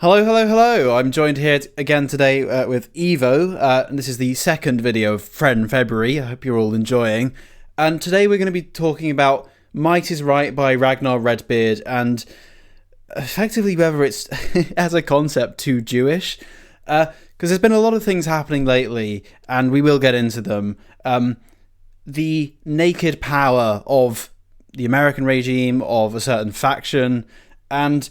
Hello, hello, hello. I'm joined here again today with Evo, and this is the second video of Friend February. I hope you're all enjoying. And today we're going to be talking about Might is Right by Ragnar Redbeard, and effectively whether it's, as a concept, too Jewish. Because there's been a lot of things happening lately, and we will get into them. The naked power of the American regime, of a certain faction, and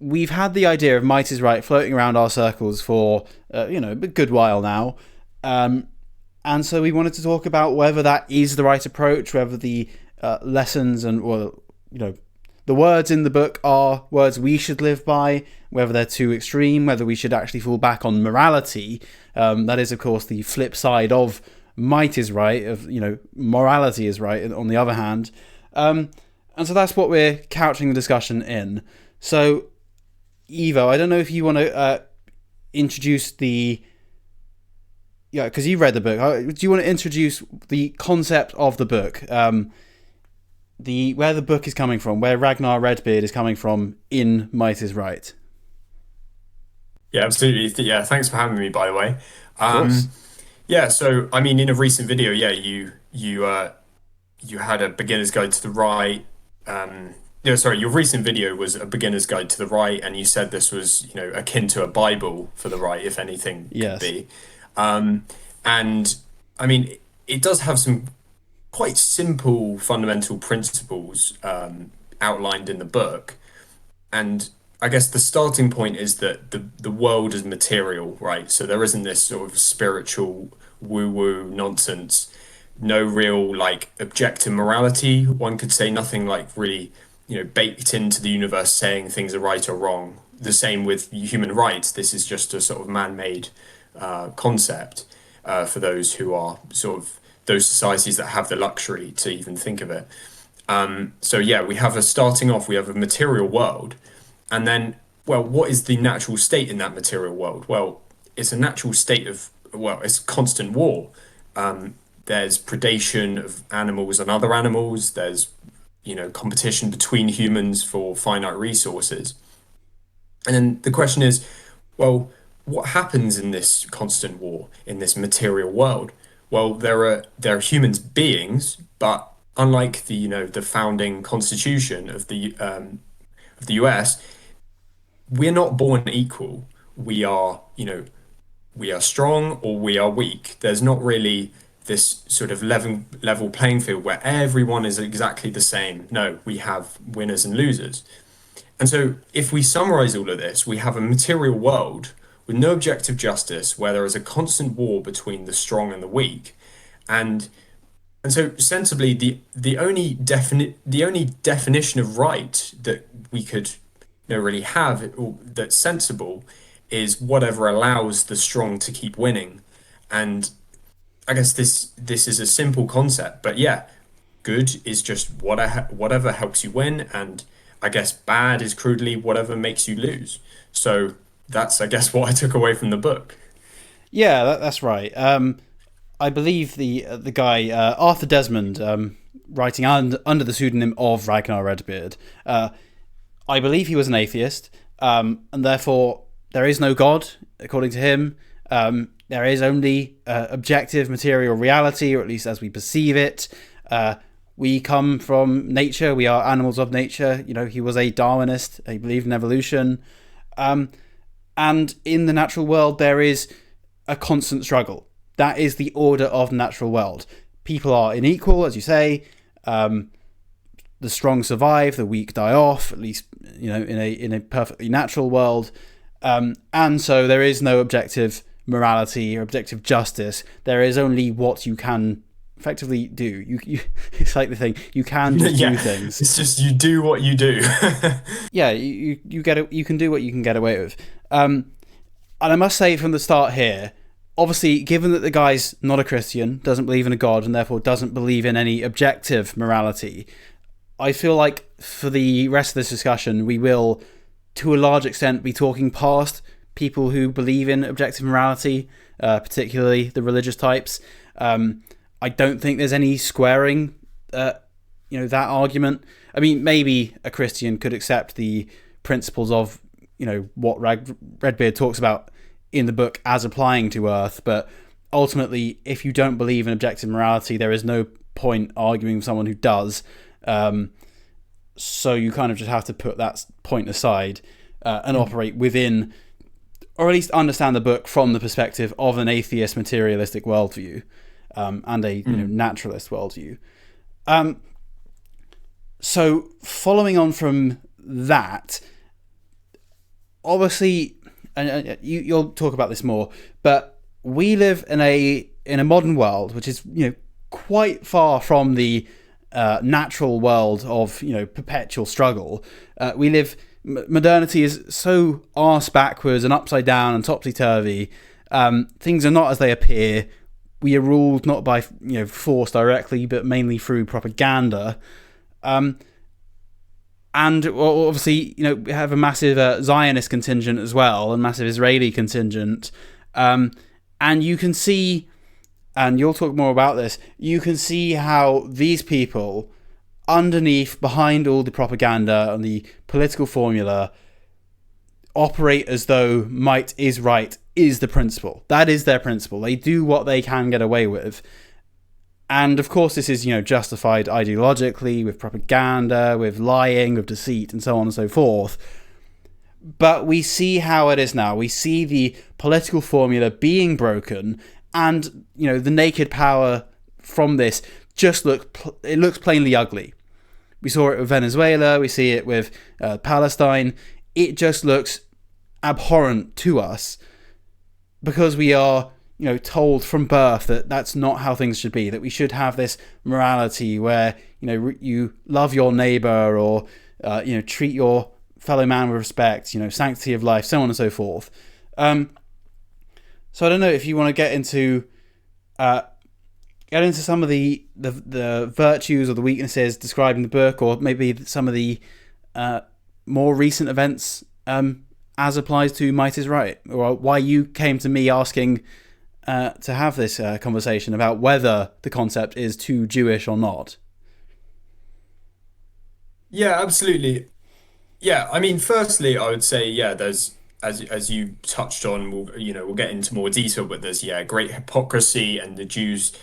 we've had the idea of Might is Right floating around our circles for, a good while now. And so we wanted to talk about whether that is the right approach, whether the lessons and, the words in the book are words we should live by, whether they're too extreme, whether we should actually fall back on morality. That is, of course, the flip side of might is right, of, morality is right, on the other hand. And so that's what we're couching the discussion in. So, Evo, I don't know if you want to introduce the... Yeah, because you read the book. Do you want to introduce the concept of the book? Where the book is coming from, where Ragnar Redbeard is coming from in Might is Right. Yeah, absolutely. Yeah, thanks for having me, by the way. Of course. Yeah, so I mean, in a recent video, yeah, you had a beginner's guide to the right. No, sorry, your recent video was a beginner's guide to the right, and you said this was, akin to a Bible for the right, if anything could Yes. be. And I mean, it does have some quite simple fundamental principles outlined in the book. And I guess the starting point is that the world is material, right? So there isn't this sort of spiritual woo-woo nonsense, no real like objective morality. One could say nothing like really, baked into the universe saying things are right or wrong. The same with human rights. This is just a sort of man-made concept for those who are sort of those societies that have the luxury to even think of it. So yeah, we have we have a material world, and then, well, what is the natural state in that material world? Well, it's a natural state of, well, it's constant war. There's predation of animals on other animals. There's, competition between humans for finite resources. And then the question is, well, what happens in this constant war, in this material world? Well, there are humans beings, but unlike the founding constitution of the US, we're not born equal. We are, we are strong or we are weak. There's not really this sort of level playing field where everyone is exactly the same. No, we have winners and losers. And so if we summarize all of this, we have a material world with no objective justice where there is a constant war between the strong and the weak. And and so sensibly the only definition of right that we could really have or that's sensible is whatever allows the strong to keep winning. And I guess this is a simple concept, but yeah, good is just whatever helps you win, and I guess bad is crudely whatever makes you lose. So that's, I guess, what I took away from the book. Yeah, that's right. I believe the guy, Arthur Desmond, writing under the pseudonym of Ragnar Redbeard, I believe he was an atheist, and therefore there is no God, according to him. There is only objective material reality, or at least as we perceive it. We come from nature. We are animals of nature. He was a Darwinist. He believed in evolution. And in the natural world, there is a constant struggle. That is the order of the natural world. People are unequal, as you say. The strong survive, the weak die off, at least, in a perfectly natural world. And so there is no objective morality or objective justice. There is only what you can effectively do. It's like the thing, you can just Yeah, do things. it's just you do what you do. Yeah, you can do what you can get away with. And I must say from the start here, obviously, given that the guy's not a Christian, doesn't believe in a God, and therefore doesn't believe in any objective morality, I feel like for the rest of this discussion, we will, to a large extent, be talking past people who believe in objective morality, particularly the religious types. I don't think there's any squaring, that argument. I mean, maybe a Christian could accept the principles of what Redbeard talks about in the book as applying to Earth. But ultimately, if you don't believe in objective morality, there is no point arguing with someone who does. So you kind of just have to put that point aside and operate within, or at least understand the book from the perspective of an atheist materialistic worldview, and a naturalist worldview. So following on from that, obviously, and you'll talk about this more, but we live in a modern world which is quite far from the natural world of perpetual struggle. Modernity is so arse backwards and upside down and topsy turvy. Things are not as they appear. We are ruled not by force directly, but mainly through propaganda. And obviously, we have a massive Zionist contingent as well, and massive Israeli contingent. And you can see, and you'll talk more about this, you can see how these people, underneath, behind all the propaganda and the political formula, operate as though might is right is the principle. That is their principle. They do what they can get away with. And of course, this is, justified ideologically with propaganda, with lying, with deceit, and so on and so forth. But we see how it is now. We see the political formula being broken, and the naked power from this just looks plainly ugly. We saw it with Venezuela. We see it with Palestine. It just looks abhorrent to us because we are told from birth that that's not how things should be, that we should have this morality where, you love your neighbor or, treat your fellow man with respect, sanctity of life, so on and so forth. So I don't know if you want to get into some of the virtues or the weaknesses described in the book, or maybe some of the more recent events as applies to Might is Right, or why you came to me asking to have this conversation about whether the concept is too Jewish or not. Yeah, absolutely. Yeah, I mean, firstly, I would say, yeah, there's as you touched on, we'll get into more detail, but there's great hypocrisy, and the Jews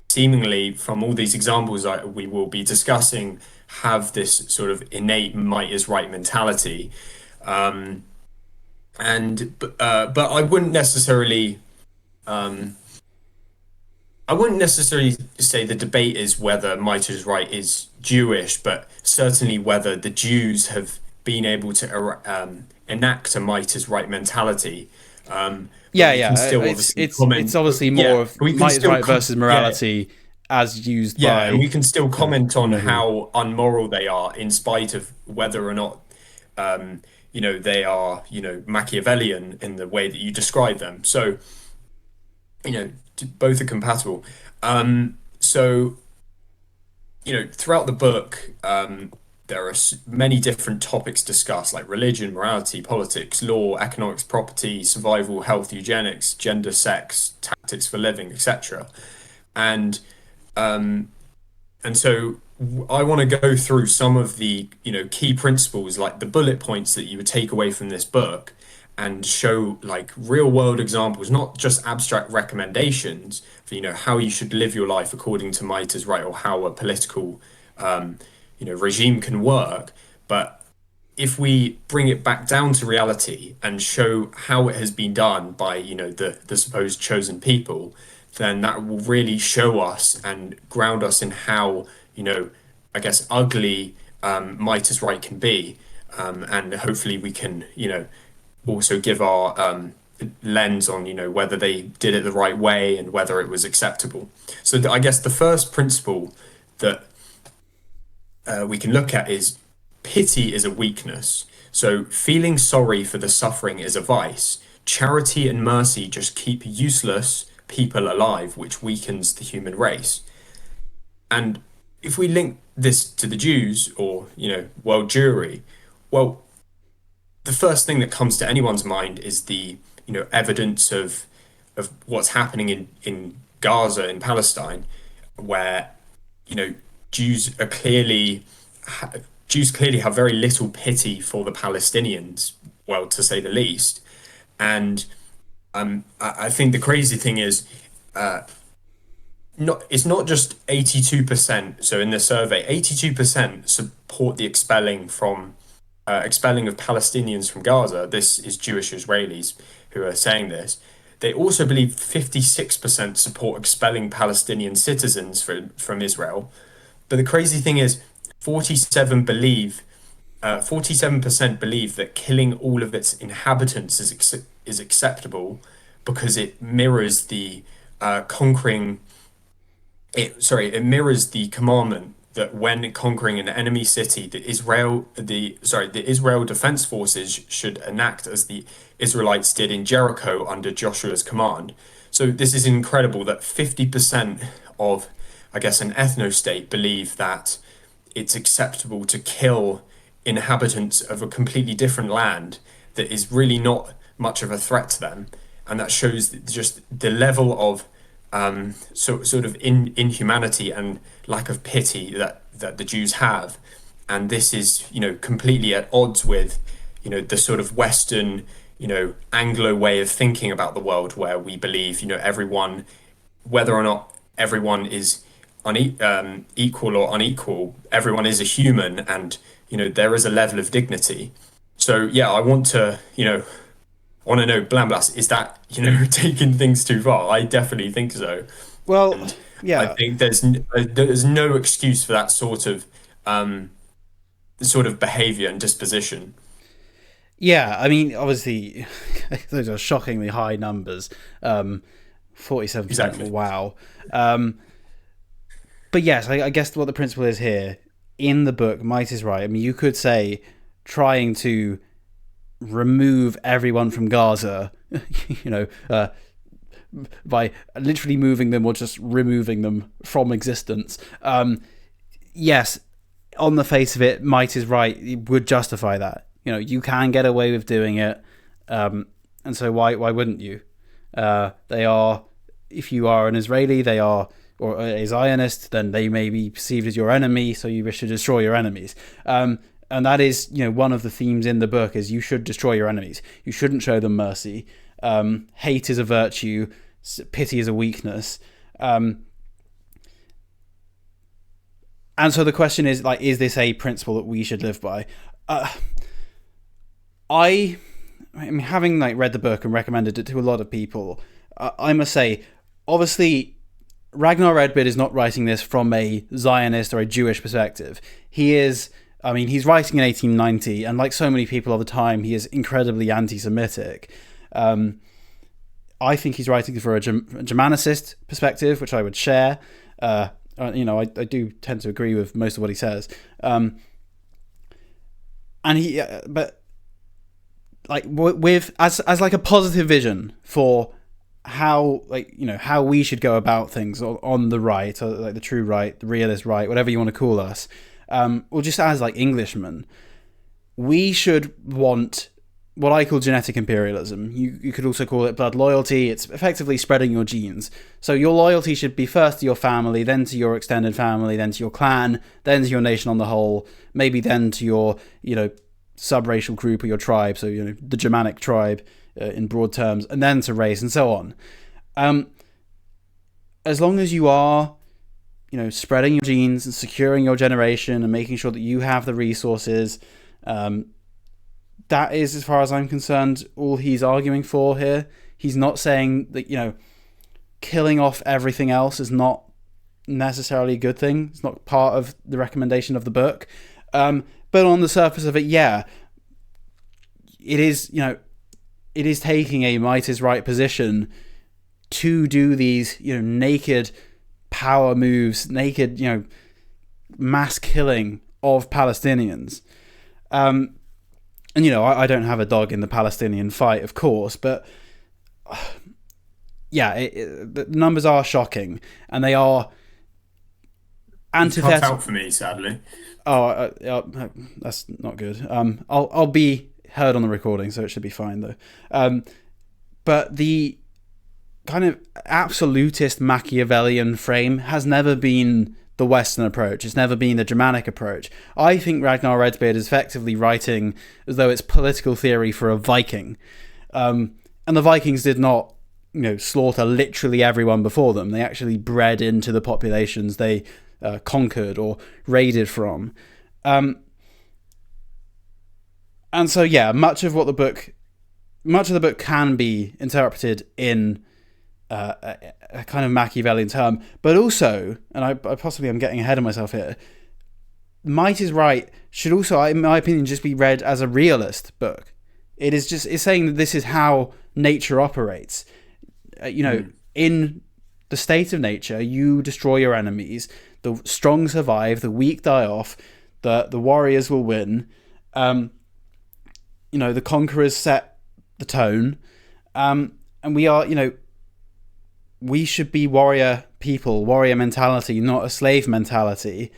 seemingly, from all these examples that we will be discussing, have this sort of innate might is right mentality. But I wouldn't necessarily say the debate is whether might is right is Jewish, but certainly whether the Jews have been able to enact a might is right mentality. It's obviously more of might is right versus morality as used by. And we can still comment on how unmoral they are, in spite of whether or not they are Machiavellian in the way that you describe them. So both are compatible. So throughout the book, there are many different topics discussed, like religion, morality, politics, law, economics, property, survival, health, eugenics, gender, sex, tactics for living, etc. And so I want to go through some of the key principles, like the bullet points that you would take away from this book, and show like real world examples, not just abstract recommendations for how you should live your life according to might is right, or how a political regime can work. But if we bring it back down to reality and show how it has been done by the supposed chosen people, then that will really show us and ground us in how I guess ugly might is right can be, and hopefully we can also give our lens on whether they did it the right way and whether it was acceptable. So I guess the first principle that we can look at is pity is a weakness. So feeling sorry for the suffering is a vice. Charity and mercy just keep useless people alive, which weakens the human race. And if we link this to the Jews or world Jewry, well, the first thing that comes to anyone's mind is the evidence of what's happening in Gaza, in Palestine, where Jews clearly have very little pity for the Palestinians, well, to say the least. And I think the crazy thing is, it's not just 82%. So in the survey, 82% support the expelling of Palestinians from Gaza. This is Jewish Israelis who are saying this. They also believe 56% support expelling Palestinian citizens from Israel. But the crazy thing is, 47% believe that killing all of its inhabitants is acceptable because it mirrors the conquering it mirrors the commandment that when conquering an enemy city, the Israel Defense Forces should enact as the Israelites did in Jericho under Joshua's command. So this is incredible that 50% of, I guess, an ethno-state believe that it's acceptable to kill inhabitants of a completely different land that is really not much of a threat to them, and that shows just the level of sort of inhumanity and lack of pity that the Jews have. And this is, completely at odds with, the sort of Western, Anglo way of thinking about the world, where we believe, everyone, whether or not everyone is equal or unequal, everyone is a human, and there is a level of dignity. So yeah, I want to know, Blamblas, is that taking things too far? I definitely think so. Well, And I yeah. think there's no excuse for that sort of behavior and disposition. Yeah, I mean, obviously, those are shockingly high numbers. 47%, Exactly. wow. But yes, I guess what the principle is here in the book, Might is right. I mean, you could say trying to remove everyone from Gaza, you know, by literally moving them or just removing them from existence. Yes, on the face of it, Might is right. It would justify that. You can get away with doing it, and so why wouldn't you? They are, if you are an Israeli, they are, or a Zionist, then they may be perceived as your enemy, so you wish to destroy your enemies. And that is, one of the themes in the book is you should destroy your enemies. You shouldn't show them mercy. Hate is a virtue. Pity is a weakness. And so the question is, is this a principle that we should live by? I mean, having read the book and recommended it to a lot of people, I must say, obviously, Ragnar Redbeard is not writing this from a Zionist or a Jewish perspective. He's writing in 1890, and like so many people of the time, he is incredibly anti-Semitic. I think he's writing for a Germanicist perspective, which I would share. I do tend to agree with most of what he says. But with as a positive vision for how how we should go about things on the right, or the true right, the realist right, whatever you want to call us, or just as Englishmen, we should want what I call genetic imperialism. You could also call it blood loyalty. It's effectively spreading your genes. So your loyalty should be first to your family, then to your extended family, then to your clan, then to your nation on the whole, maybe then to your subracial group or your tribe, so the Germanic tribe in broad terms, and then to race and so on. As long as you are spreading your genes and securing your generation and making sure that you have the resources, that is, as far as I'm concerned, all he's arguing for here. He's not saying that killing off everything else is not necessarily a good thing. It's not part of the recommendation of the book. But on the surface of it, yeah, it is. It is taking a might is right position to do these naked power moves, naked mass killing of Palestinians. And I don't have a dog in the Palestinian fight, of course, but yeah, the numbers are shocking, and they are Cut antithetical. out for me, sadly. Oh, that's not good. I'll be heard on the recording, so it should be fine though. But the kind of absolutist Machiavellian frame has never been the Western approach. It's never been the Germanic approach. I think Ragnar Redbeard is effectively writing as though it's political theory for a Viking. And the Vikings did not, slaughter literally everyone before them. They actually bred into the populations they conquered or raided from. And so, yeah, much of the book can be interpreted in a kind of Machiavellian term, but also, and I possibly am getting ahead of myself here, Might is Right should also, in my opinion, just be read as a realist book. It's saying that this is how nature operates. In the state of nature, you destroy your enemies, the strong survive, the weak die off, the warriors will win. The conquerors set the tone, and we are, we should be warrior people, warrior mentality, not a slave mentality.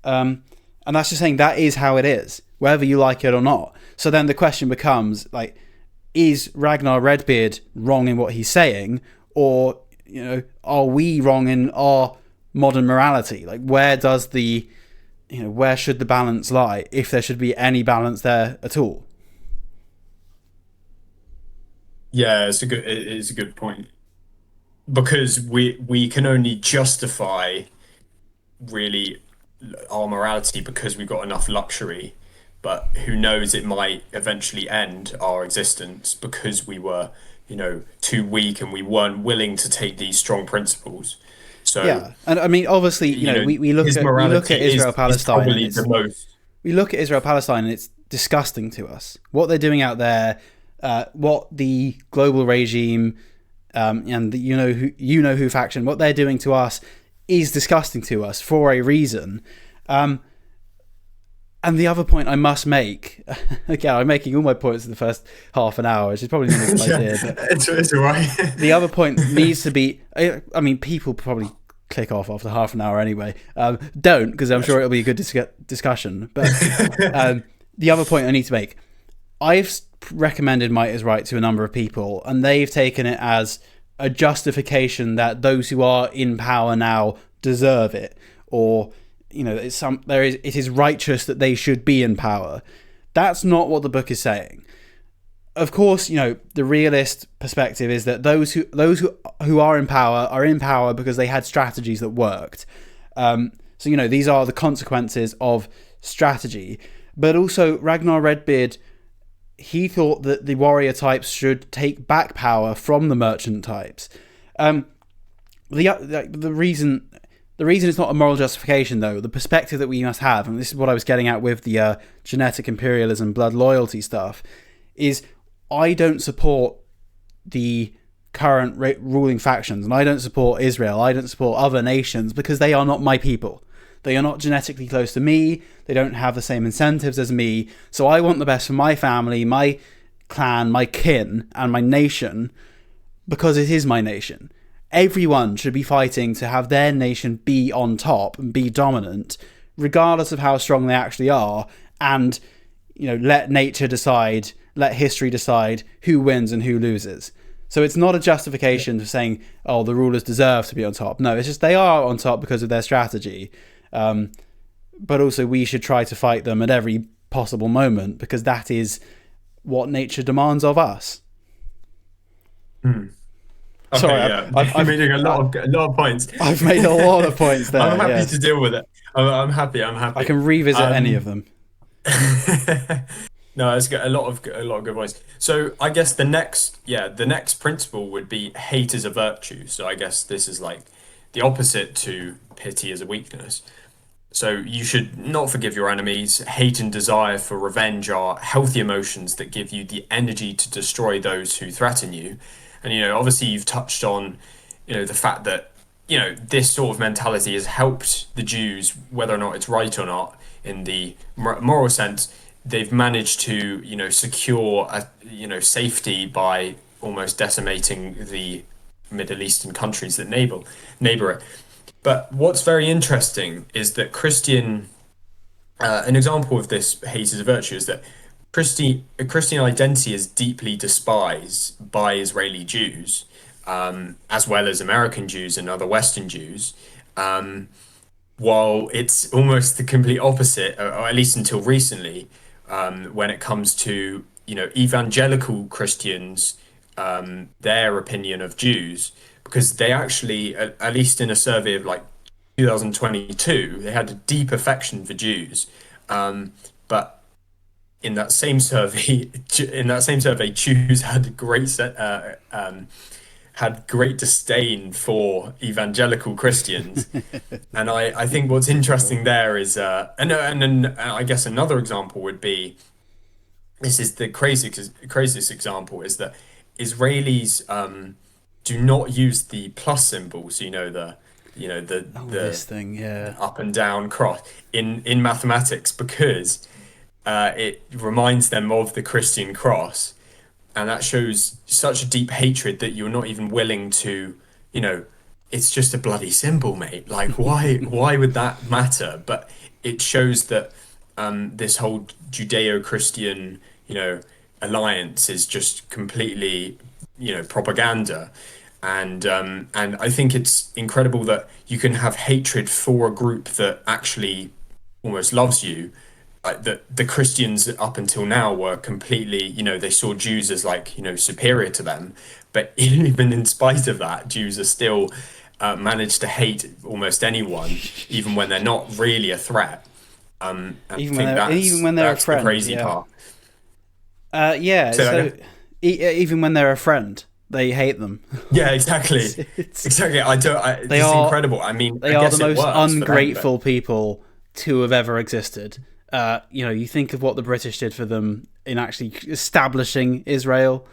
And that's just saying that is how it is, whether you like it or not. So then the question becomes, like, is Ragnar Redbeard wrong in what he's saying, or, are we wrong in our modern morality? Like, where does where should the balance lie, if there should be any balance there at all? Yeah, it is a good point because we can only justify really our morality because we've got enough luxury, but who knows, it might eventually end our existence because we were, too weak and we weren't willing to take these strong principles. So Yeah, and I mean, obviously, we look his at morality Israel is Palestine, and probably the most. we look at Israel Palestine, and it's disgusting to us what they're doing out there, what the global regime, and the who faction, what they're doing to us is disgusting to us for a reason. And the other point I must make, again, I'm making all my points in the first half an hour, which is probably not a good idea. But It's all right. the other point needs to be, I mean, people probably click off after half an hour anyway. Don't, because I'm sure it'll be a good discussion. But the other point I need to make, I've recommended Might is Right to a number of people, and they've taken it as a justification that those who are in power now deserve it, or it is righteous that they should be in power. That's not what the book is saying. Of course, the realist perspective is that those who are in power because they had strategies that worked. So these are the consequences of strategy. But also, Ragnar Redbeard, he thought that the warrior types should take back power from the merchant types. The reason it's not a moral justification, though, the perspective that we must have, and this is what I was getting at with the genetic imperialism, blood loyalty stuff, is I don't support the current ruling factions, and I don't support Israel, I don't support other nations, because they are not my people. They are not genetically close to me, they don't have the same incentives as me, so I want the best for my family, my clan, my kin, and my nation, because it is my nation. Everyone should be fighting to have their nation be on top and be dominant, regardless of how strong they actually are, and let nature decide, let history decide who wins and who loses. So it's not a justification for saying, oh, the rulers deserve to be on top. No, it's just they are on top because of their strategy. But also we should try to fight them at every possible moment, because that is what nature demands of us. Okay, Sorry, yeah. I'm making a lot of points. I've made a lot of points there. I'm happy yeah. to deal with it. I'm happy. I can revisit any of them. No, it's got a lot of good points. So I guess the next principle would be hate is a virtue. So I guess this is like the opposite to pity as a weakness. So you should not forgive your enemies. Hate and desire for revenge are healthy emotions that give you the energy to destroy those who threaten you. And obviously you've touched on, the fact that this sort of mentality has helped the Jews, whether or not it's right or not, in the moral sense. They've managed to secure safety by almost decimating the Middle Eastern countries that neighbor it. But what's very interesting is that an example of this hate as a virtue is that Christian identity is deeply despised by Israeli Jews, as well as American Jews and other Western Jews. while it's almost the complete opposite, or at least until recently, when it comes to, evangelical Christians, their opinion of Jews, because they actually, at least in a survey of like 2022, they had a deep affection for Jews. But in that same survey, Jews had had great disdain for evangelical Christians. And I think what's interesting there is, and then I guess another example would be, this is the craziest example, is that Israelis do not use the plus symbols, This the thing, yeah. up and down cross in mathematics, because it reminds them of the Christian cross, and that shows such a deep hatred that you're not even willing to, you know, it's just a bloody symbol, mate. Like, why would that matter? But it shows that this whole Judeo-Christian, alliance is just completely, propaganda. And I think it's incredible that you can have hatred for a group that actually almost loves you. Like the Christians up until now were completely, they saw Jews as like, superior to them. But even in spite of that, Jews are still managed to hate almost anyone, even when they're not really a threat. I think Even when they're a that's the friend, crazy yeah. part. Yeah, So so even when they're a friend, they hate them. yeah, exactly, It's exactly. they This is are incredible. I mean, I they are the guess it most works for them, but ungrateful people to have ever existed. You think of what the British did for them in actually establishing Israel.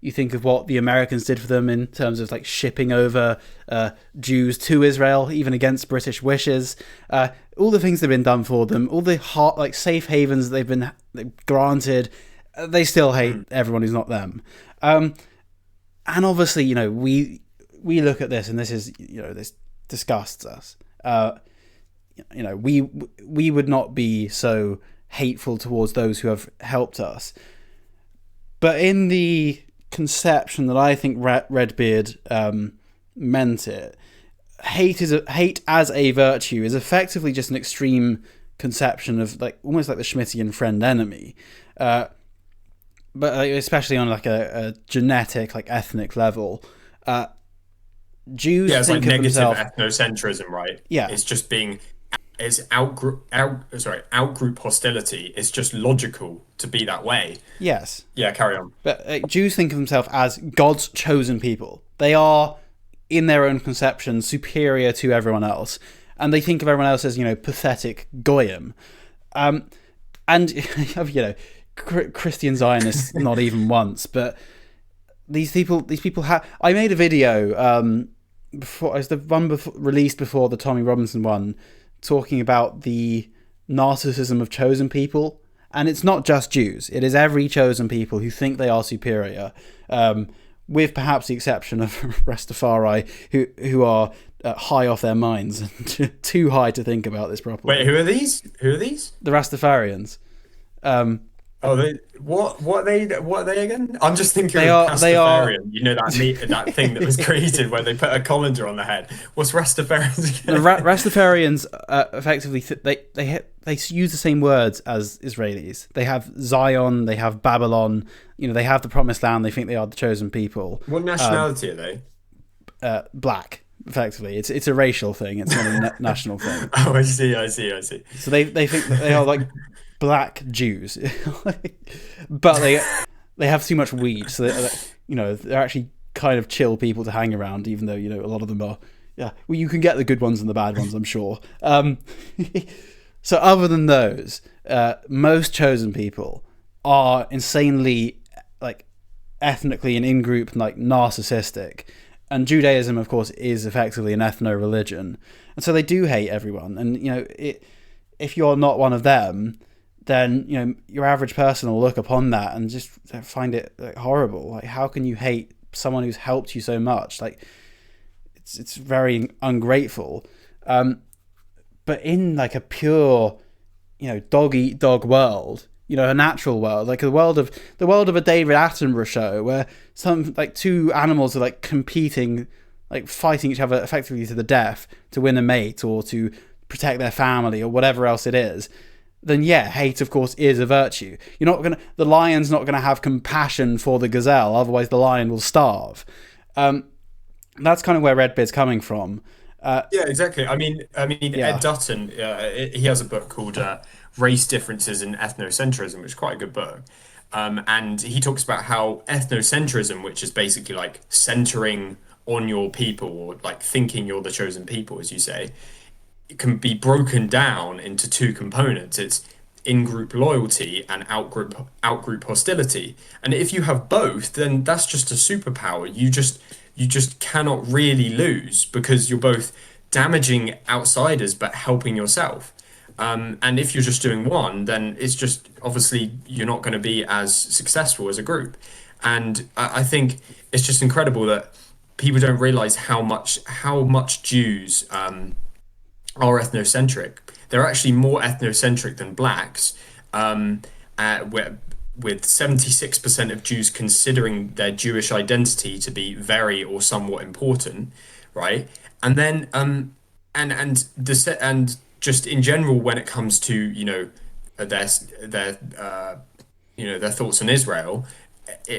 You think of what the Americans did for them in terms of like shipping over Jews to Israel, even against British wishes. All the things that have been done for them, all the safe havens they've granted, they still hate everyone who's not them. And obviously, we look at this, and this is this disgusts us. We would not be so hateful towards those who have helped us. But in the conception that I think Redbeard meant it, hate as a virtue is effectively just an extreme conception of like almost like the Schmittian friend enemy, but especially on like a genetic, like ethnic level. Jews yeah, it's like think of negative themselves, ethnocentrism, right? yeah, It's just being it's outgroup hostility. It's just logical to be that way. yes, Yeah, carry on. but Jews think of themselves as God's chosen people. They are, in their own conception, superior to everyone else, and they think of everyone else as pathetic goyim. And Christian Zionists not even once, but these people have. I made a video before, as the one released before the Tommy Robinson one, talking about the narcissism of chosen people, and it's not just Jews; it is every chosen people who think they are superior, with perhaps the exception of Rastafari, who are high off their minds and too high to think about this properly. Wait, who are these? Who are these? The Rastafarians. Oh, what are they again? I'm just thinking They of are. They are. Pastafarian. That thing that was created where they put a colander on the head. What's Rastafarians The again? Rastafarians effectively they use the same words as Israelis. They have Zion, they have Babylon. They have the Promised Land. They think they are the chosen people. What nationality are they? Black, effectively, it's a racial thing. It's not a national thing. Oh, I see. So they think that they are like black Jews, but they have too much weed. So they're actually kind of chill people to hang around, even though a lot of them are. Yeah, well, you can get the good ones and the bad ones, I'm sure. So other than those, most chosen people are insanely like ethnically and in group like narcissistic, and Judaism, of course, is effectively an ethno religion, and so they do hate everyone. And if you're not one of them, then your average person will look upon that and just find it like horrible. Like, how can you hate someone who's helped you so much? Like, it's very ungrateful. But in like a pure, dog eat dog world, a natural world, like the world of a David Attenborough show, where some like two animals are like competing, like fighting each other effectively to the death to win a mate or to protect their family or whatever else it is, then yeah, hate of course is a virtue. The lion's not gonna have compassion for the gazelle, otherwise the lion will starve. That's kind of where Redbeard's coming from. Yeah, exactly. I mean, Ed Yeah, Dutton, he has a book called "Race Differences in Ethnocentrism," which is quite a good book. And he talks about how ethnocentrism, which is basically like centering on your people or like thinking you're the chosen people, as you say, it can be broken down into two components. It's in-group loyalty and out-group hostility. And if you have both, then that's just a superpower. You just cannot really lose because you're both damaging outsiders but helping yourself. And if you're just doing one, then it's just obviously you're not going to be as successful as a group. And I think it's just incredible that people don't realize how much Jews are ethnocentric. They're actually more ethnocentric than blacks, with 76% of Jews considering their Jewish identity to be very or somewhat important, right? And then and just in general when it comes to their thoughts on Israel,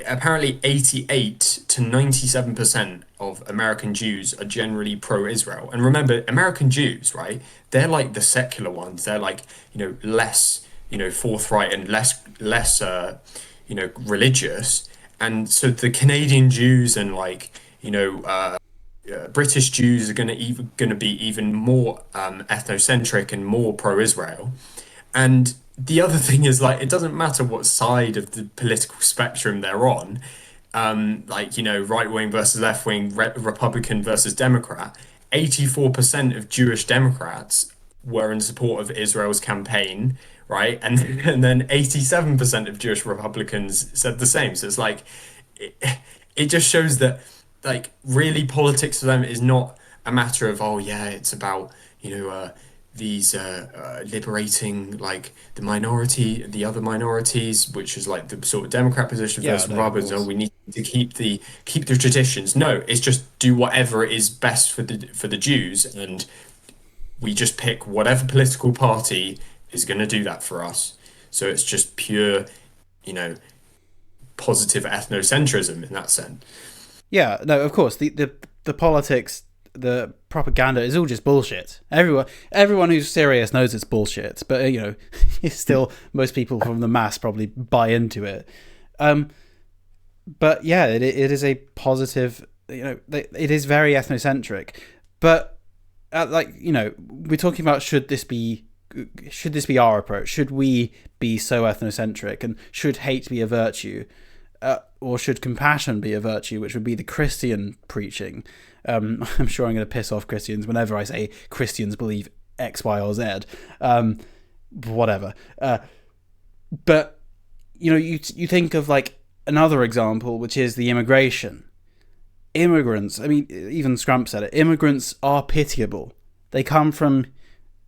apparently 88 to 97% of American Jews are generally pro-Israel. And remember, American Jews, right? They're like the secular ones. They're like, less, forthright and less religious. And so the Canadian Jews and British Jews are going to be even more ethnocentric and more pro-Israel. And the other thing is, like, it doesn't matter what side of the political spectrum they're on, right wing versus left wing, Republican versus Democrat. 84% of Jewish Democrats were in support of Israel's campaign, right? And then 87% of Jewish Republicans said the same. So it's like, it just shows that, like, really politics for them is not a matter of, oh yeah, it's about, these liberating like the other minorities, which is like the sort of Democrat position versus Republicans. Oh, we need to keep the traditions. No, it's just do whatever is best for the Jews, and we just pick whatever political party is going to do that for us. So it's just pure, positive ethnocentrism in that sense. yeah. No, of course the politics, the propaganda is all just bullshit. Everyone who's serious knows it's bullshit, but still most people from the mass probably buy into it. But yeah, it is a positive. It is very ethnocentric, but we're talking about should this be our approach? Should we be so ethnocentric, and should hate be a virtue, or should compassion be a virtue, which would be the Christian preaching? I'm sure I'm going to piss off Christians whenever I say Christians believe X, Y, or Z. Whatever. But you think of like another example, which is the immigration. Immigrants. I mean, even Scrump said it. Immigrants are pitiable. They come from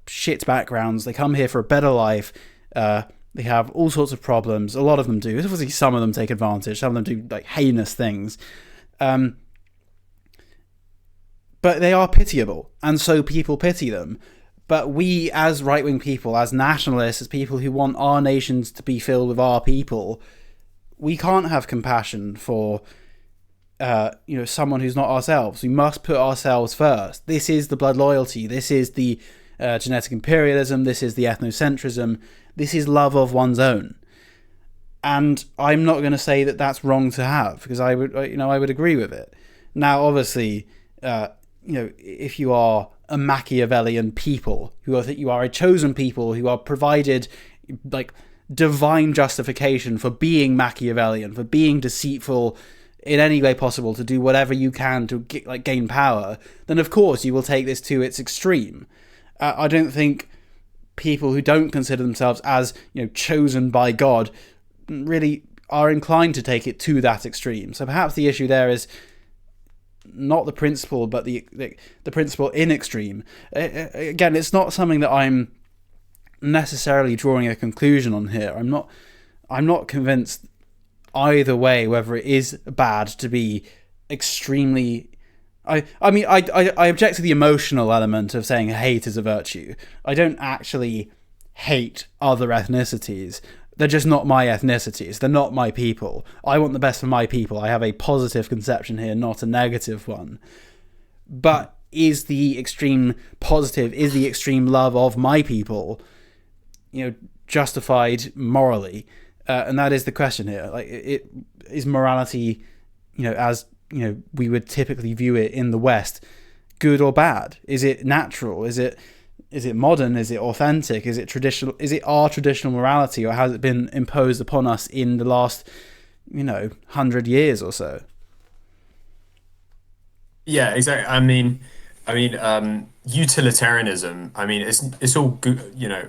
shit backgrounds. They come here for a better life. They have all sorts of problems. A lot of them do. Obviously, some of them take advantage. Some of them do like heinous things. But they are pitiable, and so people pity them. But we, as right-wing people, as nationalists, as people who want our nations to be filled with our people, we can't have compassion for someone who's not ourselves. We must put ourselves first. This is the blood loyalty. This is the genetic imperialism. This is the ethnocentrism. This is love of one's own. And I'm not going to say that that's wrong to have, because I would agree with it. Now, obviously, if you are a Machiavellian people, you are a chosen people who are provided like divine justification for being Machiavellian, for being deceitful in any way possible, to do whatever you can to gain power, then of course you will take this to its extreme. I don't think people who don't consider themselves as chosen by God really are inclined to take it to that extreme. So perhaps the issue there is not the principle, but the principle in extreme. Again, it's not something that I'm necessarily drawing a conclusion on here. I'm not convinced either way whether it is bad to be extremely I object to the emotional element of saying hate is a virtue. I don't actually hate other ethnicities. They're just not my ethnicities. They're not my people. I want the best for my people. I have a positive conception here, not a negative one. But is the extreme positive, is the extreme love of my people, justified morally? And that is the question here. Like, it is morality, as we would typically view it in the West, good or bad? Is it natural? Is it modern? Is it authentic? Is it traditional? Is it our traditional morality, or has it been imposed upon us in the last 100 years or so? Yeah, exactly. Utilitarianism. I mean, it's all good,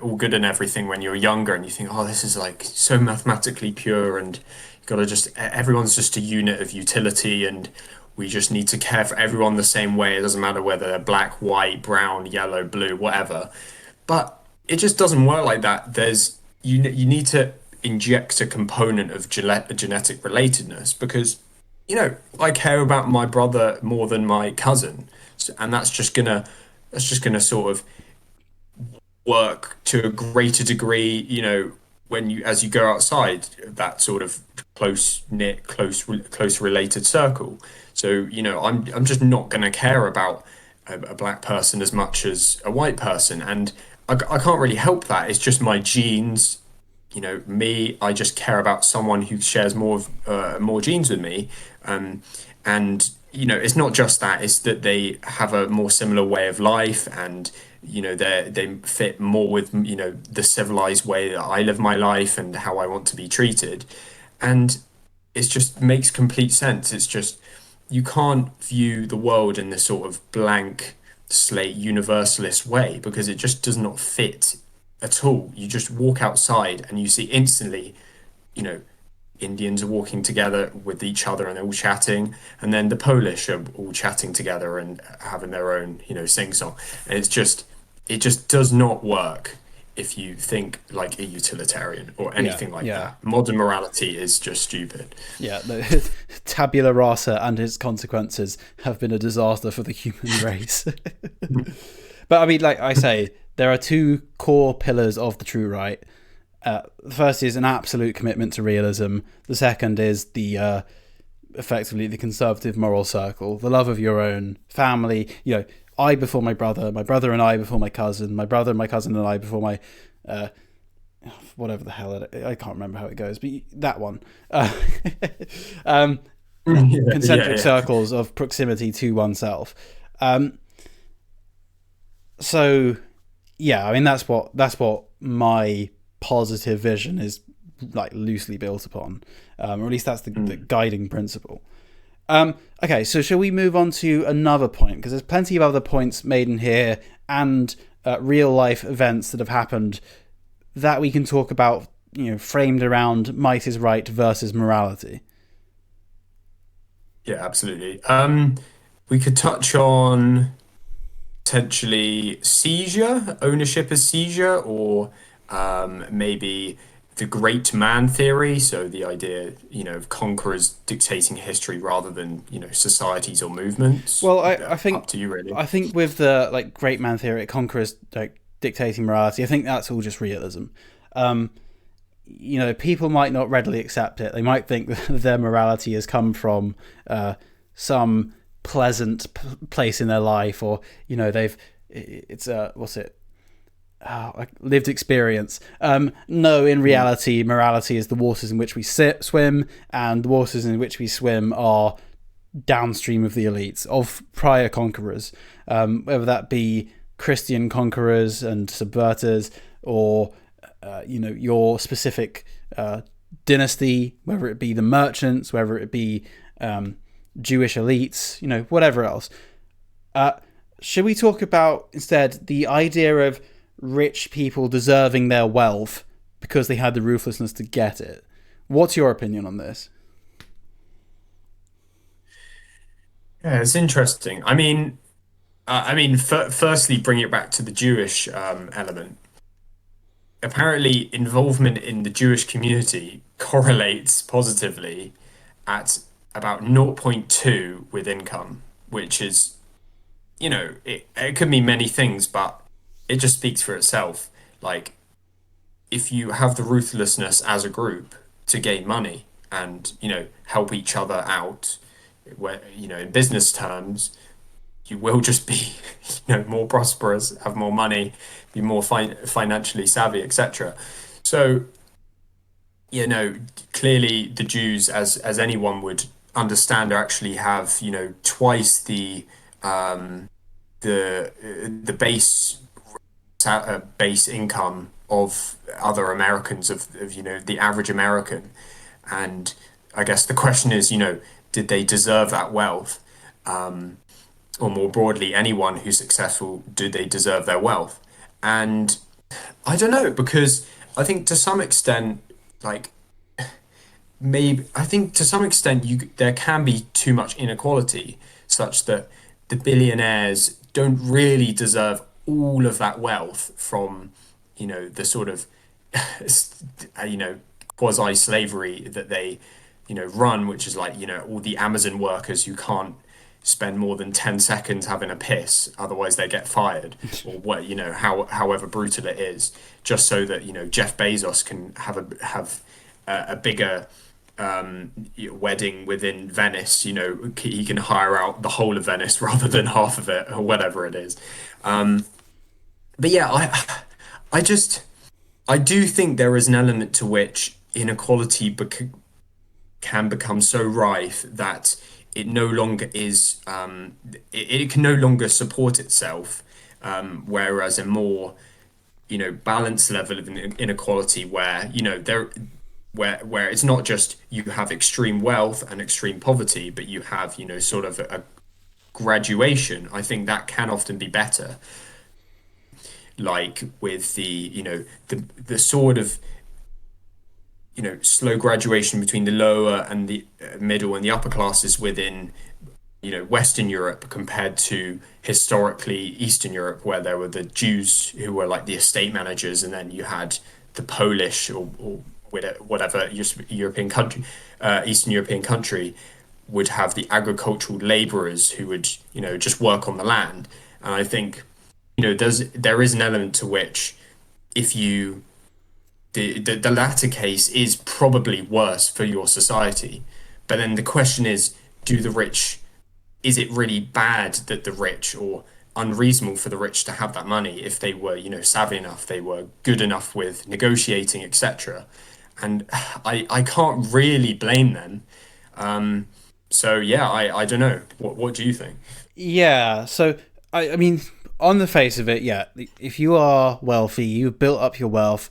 all good and everything when you're younger, and you think, oh, this is like so mathematically pure, and you gotta just everyone's just a unit of utility, and we just need to care for everyone the same way. It doesn't matter whether they're black, white, brown, yellow, blue, whatever. But it just doesn't work like that. You need to inject a component of genetic relatedness because I care about my brother more than my cousin, and that's just gonna sort of work to a greater degree, when you as you go outside that sort of close knit, close related circle. So, I'm just not gonna care about a black person as much as a white person, and I can't really help that. It's just my genes. Me, I just care about someone who shares more genes with me, and it's not just that; it's that they have a more similar way of life, and they fit more with the civilized way that I live my life and how I want to be treated, and it just makes complete sense. It's just you can't view the world in this sort of blank slate universalist way because it just does not fit at all. You just walk outside and you see instantly, you know, Indians are walking together with each other and they're all chatting, and then the Polish are all chatting together and having their own, sing song. And it just does not work if you think like a utilitarian or Yeah, anything like yeah, that. Modern morality is just stupid. yeah. Tabula rasa and its consequences have been a disaster for the human race. But I mean, like I say, there are two core pillars of the true right. The first is an absolute commitment to realism. The second is the effectively the conservative moral circle, the love of your own family. I before my brother and I before my cousin, my brother and my cousin and I before my uh, whatever the hell I can't remember how it goes, but that one. Um, Yeah, yeah, Concentric yeah. circles of proximity to oneself. Um, so yeah, I mean that's what my positive vision is like loosely built upon, or at least that's the Mm. guiding principle. Okay, so shall we move on to another point? Because there's plenty of other points made in here and real life events that have happened that we can talk about, framed around might is right versus morality. Yeah, absolutely. We could touch on potentially seizure, ownership as seizure, or maybe the great man theory. So the idea, of conquerors dictating history rather than, societies or movements. Well, I, Yeah, I think up to you, really. I think with the like great man theory, it conquers like dictating morality. I think that's all just realism. Um, People might not readily accept it. They might think that their morality has come from some pleasant place in their life, or they've it's what's it like lived experience. No, in Mm. reality, morality is the waters in which we swim, and the waters in which we swim are downstream of the elites of prior conquerors, whether that be Christian conquerors and subverters, or your specific dynasty, whether it be the merchants, whether it be Jewish elites, whatever else. Uh, should we talk about instead the idea of rich people deserving their wealth because they had the ruthlessness to get it? What's your opinion on this? Yeah, it's interesting. Firstly, bring it back to the Jewish element. Apparently, involvement in the Jewish community correlates positively at about zero point 0.2 with income. which is, it could mean many things, but it just speaks for itself. Like, if you have the ruthlessness as a group to gain money and, help each other out, where, in business terms, you will just be, more prosperous, have more money, be more financially savvy, etc. So, clearly the Jews, as anyone would understand, actually have, twice the base income of other Americans, of the average American. And I guess the question is, did they deserve that wealth? Or more broadly, anyone who's successful, do they deserve their wealth? And I don't know, because I think to some extent, like, maybe I think to some extent there can be too much inequality, such that the billionaires don't really deserve all of that wealth from, the sort of you know quasi slavery that they run, which is like, all the Amazon workers who can't spend more than 10 seconds having a piss, otherwise they get fired, or what, however brutal it is, just so that Jeff Bezos can have a bigger wedding within Venice. He can hire out the whole of Venice rather than half of it, or whatever it is. But yeah, I do think there is an element to which inequality can become so rife that it no longer is, it can no longer support itself. Whereas a more, balanced level of inequality, where where it's not just you have extreme wealth and extreme poverty, but you have, sort of a graduation. I think that can often be better. Like with the, the sort of, slow graduation between the lower and the middle and the upper classes within, Western Europe, compared to historically Eastern Europe, where there were the Jews who were like the estate managers, and then you had the Polish, or whatever European country, Eastern European country, would have the agricultural laborers who would, just work on the land. And I think, there is an element to which, if you the latter case is probably worse for your society. But then the question is, do the rich, is it really bad that the rich, or unreasonable for the rich to have that money if they were, savvy enough, they were good enough with negotiating, etc. And I can't really blame them. So yeah, I don't know. What do you think? Yeah, so I mean, on the face of it, yeah, if you are wealthy, you've built up your wealth.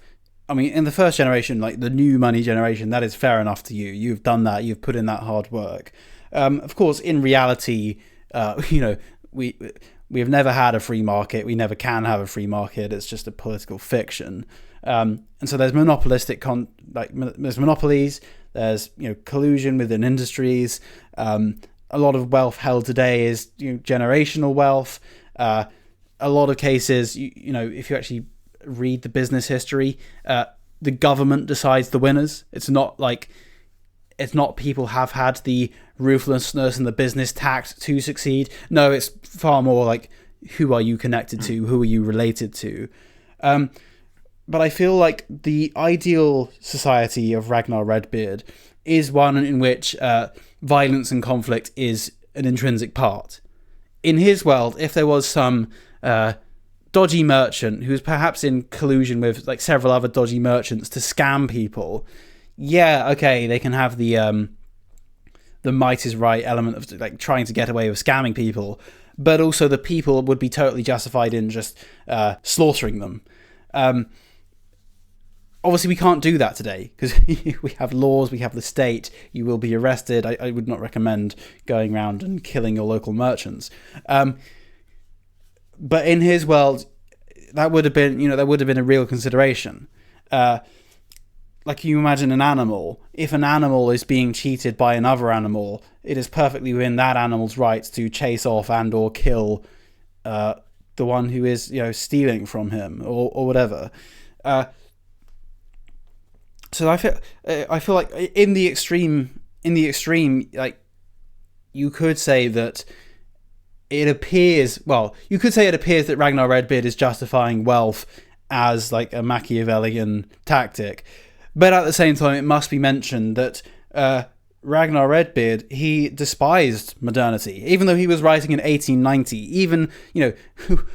I mean, in the first generation, like the new money generation, that is fair enough to you. You've done that. You've put in that hard work. Of course, in reality, we have never had a free market. We never can have a free market. It's just a political fiction. And so there's there's monopolies. There's collusion within industries. A lot of wealth held today is generational wealth. A lot of cases, if you actually read the business history, the government decides the winners. It's not people have had the ruthlessness and the business tact to succeed. No, it's far more like, who are you connected to? Who are you related to? But I feel like the ideal society of Ragnar Redbeard is one in which violence and conflict is an intrinsic part. In his world, if there was some dodgy merchant who's perhaps in collusion with like several other dodgy merchants to scam people, yeah, okay, they can have the might is right element of like trying to get away with scamming people, but also the people would be totally justified in just slaughtering them. Obviously, we can't do that today because we have laws, we have the state. You will be arrested. I would not recommend going around and killing your local merchants. But in his world, that would have been, a real consideration. Like you imagine an animal. If an animal is being cheated by another animal, it is perfectly within that animal's rights to chase off and or kill the one who is, stealing from him or whatever. So I feel like in the extreme, like you could say that it appears, well, you could say it appears that Ragnar Redbeard is justifying wealth as like a Machiavellian tactic. But at the same time, it must be mentioned that Ragnar Redbeard, he despised modernity, even though he was writing in 1890. Even,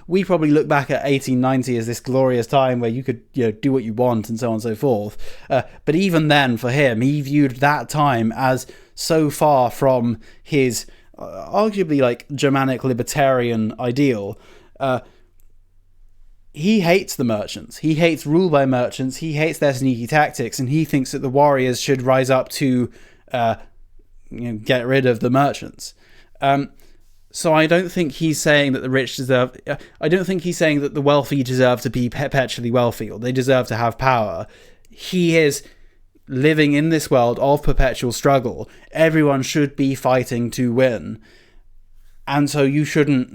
we probably look back at 1890 as this glorious time where you could, do what you want and so on and so forth. But even then, for him, he viewed that time as so far from his arguably like Germanic libertarian ideal. He hates the merchants. He hates rule by merchants. He hates their sneaky tactics, and he thinks that the warriors should rise up to get rid of the merchants. So I don't think he's saying that the rich deserve... I don't think he's saying that the wealthy deserve to be perpetually wealthy or they deserve to have power. He is living in this world of perpetual struggle. Everyone should be fighting to win. And so you shouldn't,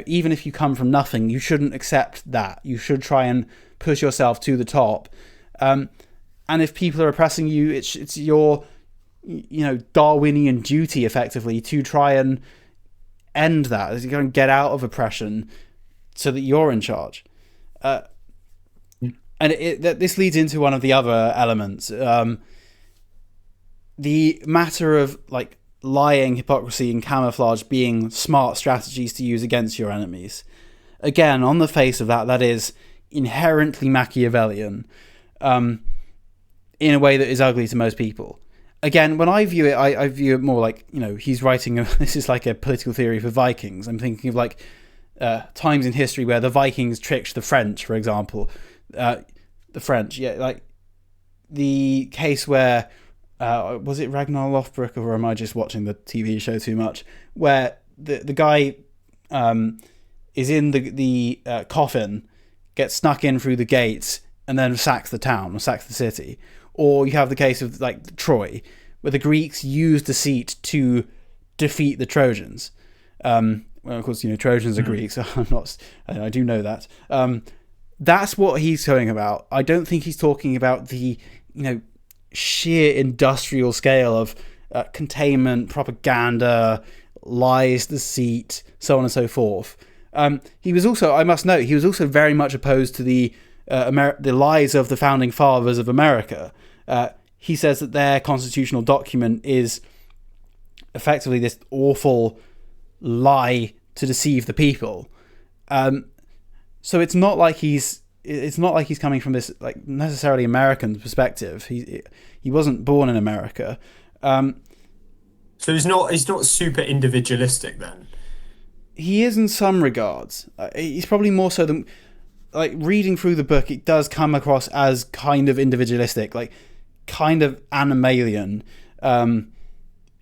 even if you come from nothing, you shouldn't accept that. You should try and push yourself to the top. And if people are oppressing you, it's your, Darwinian duty, effectively, to try and end that, as you go and get out of oppression so that you're in charge. And this leads into one of the other elements. The matter of, lying, hypocrisy, and camouflage being smart strategies to use against your enemies. Again, on the face of that, that is inherently Machiavellian, in a way that is ugly to most people. Again, when I view it, I view it more like, he's writing, this is like a political theory for Vikings. I'm thinking of times in history where the Vikings tricked the French, for example. The French, the case where, was it Ragnar Lothbrok, or am I just watching the TV show too much? Where the guy is in the coffin, gets snuck in through the gates, and then sacks the town, or sacks the city. Or you have the case of Troy, where the Greeks used deceit to defeat the Trojans. Well, of course, Trojans are Greeks. So I do know that. That's what he's talking about. I don't think he's talking about the sheer industrial scale of containment, propaganda, lies, deceit, so on and so forth. He was also, I must note, he was also very much opposed to the lies of the founding fathers of America. He says that their constitutional document is effectively this awful lie to deceive the people. So it's not like he's coming from this necessarily American perspective. He wasn't born in America. So he's not super individualistic then. He is in some regards. He's probably more so than reading through the book. It does come across as kind of individualistic, kind of animalian.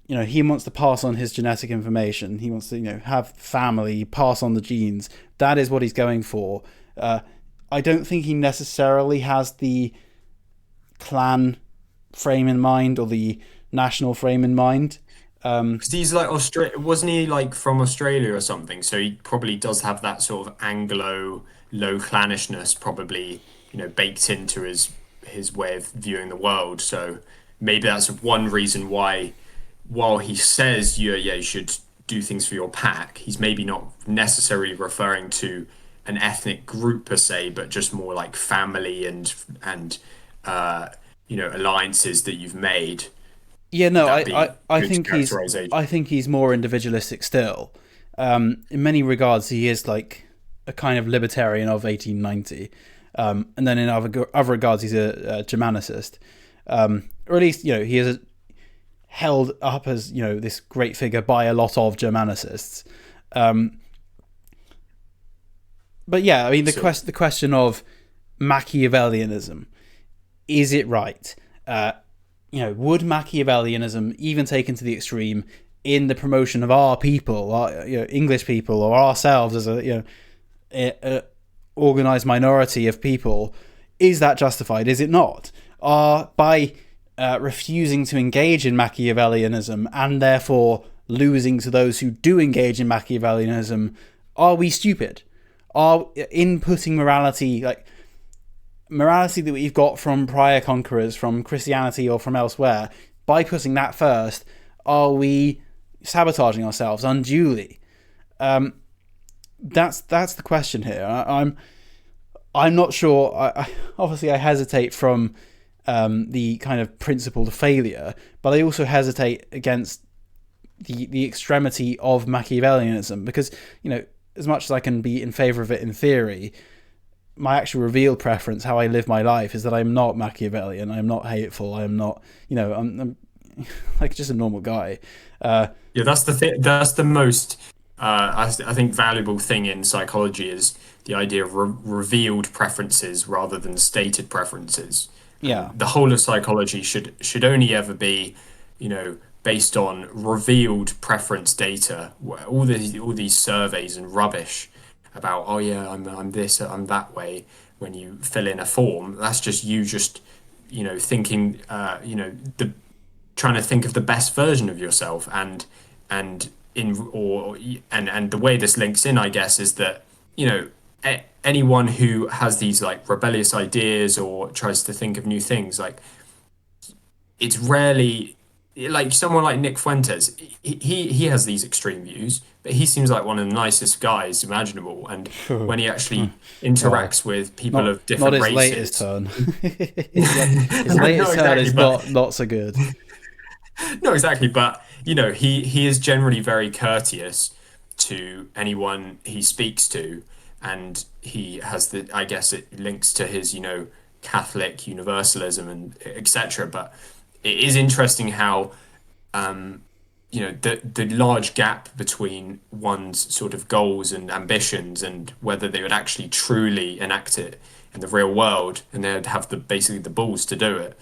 He wants to pass on his genetic information. He wants to have family, pass on the genes. That is what he's going for. I don't think he necessarily has the clan frame in mind or the national frame in mind. Because he's wasn't he from Australia or something? So he probably does have that sort of Anglo low clannishness probably, baked into his way of viewing the world. So maybe that's one reason why, while he says you should do things for your pack, he's maybe not necessarily referring to an ethnic group per se, but just more like family and alliances that you've made. Yeah, no, I think he's more individualistic still. In many regards, he is like a kind of libertarian of 1890, and then in other regards, he's a Germanicist, or at least he is held up as this great figure by a lot of Germanicists. But yeah, I mean the question of Machiavellianism, is it right? Would Machiavellianism, even taken to the extreme, in the promotion of our people, our English people, or ourselves as a organized minority of people, is that justified? Is it not? By refusing to engage in Machiavellianism and therefore losing to those who do engage in Machiavellianism, are we stupid? Are inputting morality that we've got from prior conquerors, from Christianity or from elsewhere, by putting that first, are we sabotaging ourselves unduly? that's the question here. I'm not sure. Obviously I hesitate from the kind of principle to failure, but I also hesitate against the extremity of Machiavellianism because as much as I can be in favor of it in theory, my actual revealed preference, how I live my life, is that I'm not Machiavellian. I'm not hateful. I'm not, I'm like just a normal guy. Yeah, that's the thing. That's the most, I think, valuable thing in psychology is the idea of revealed preferences rather than stated preferences. Yeah, And the whole of psychology should only ever be, based on revealed preference data. All these surveys and rubbish about, oh yeah, I'm this, I'm that way. When you fill in a form, that's just you just, thinking, the trying to think of the best version of yourself and in or and the way this links in, I guess, is that anyone who has these like rebellious ideas or tries to think of new things, like it's rarely like someone like Nick Fuentes. He has these extreme views, but he seems like one of the nicest guys imaginable. And when he actually well, interacts with people not of not different his latest races, turn. His no, latest turn exactly, is but not so good. no, exactly, but he is generally very courteous to anyone he speaks to, and he has I guess it links to his, Catholic universalism and etc. But it is interesting how the large gap between one's sort of goals and ambitions and whether they would actually truly enact it in the real world and they'd have the basically the balls to do it.